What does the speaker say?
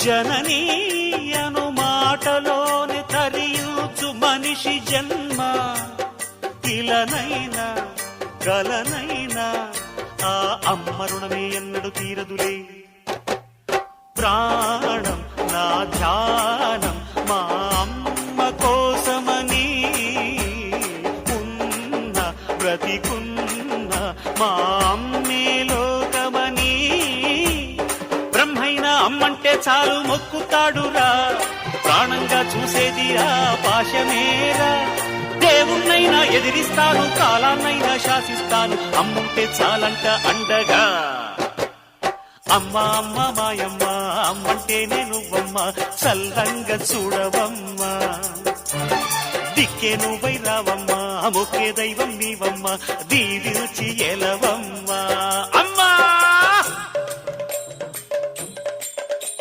జననీ అను మాటలోని తరియుచు మనిషి జన్మ ఇలనైనా గలనైనా ఆ అమ్మ రుణమే ఎన్నడు తీరదులే. ప్రాణం నా ధ్యానం మా అమ్మ కోసమని ఉన్న బ్రతికున్న మా అమ్మే లోకమని బ్రహ్మైనా అమ్మంటే చాలు మొక్కుతాడురా. ప్రాణంగా చూసేది ఆ పాశమేరా. దేవుణ్ణైనా ఎదిరిస్తాను, కాలాన్నైనా శాసిస్తాను, అమ్ముంటే చాలంట అండగా. అమ్మ అమ్మ మాయమ్మ అమ్మంటే నువ్వమ్మ, చల్లంగా చూడవమ్మ. దిక్కే నువ్వై రావమ్మ, మొక్కే దైవం నీవమ్మ, దీవించి ఎలవమ్మ.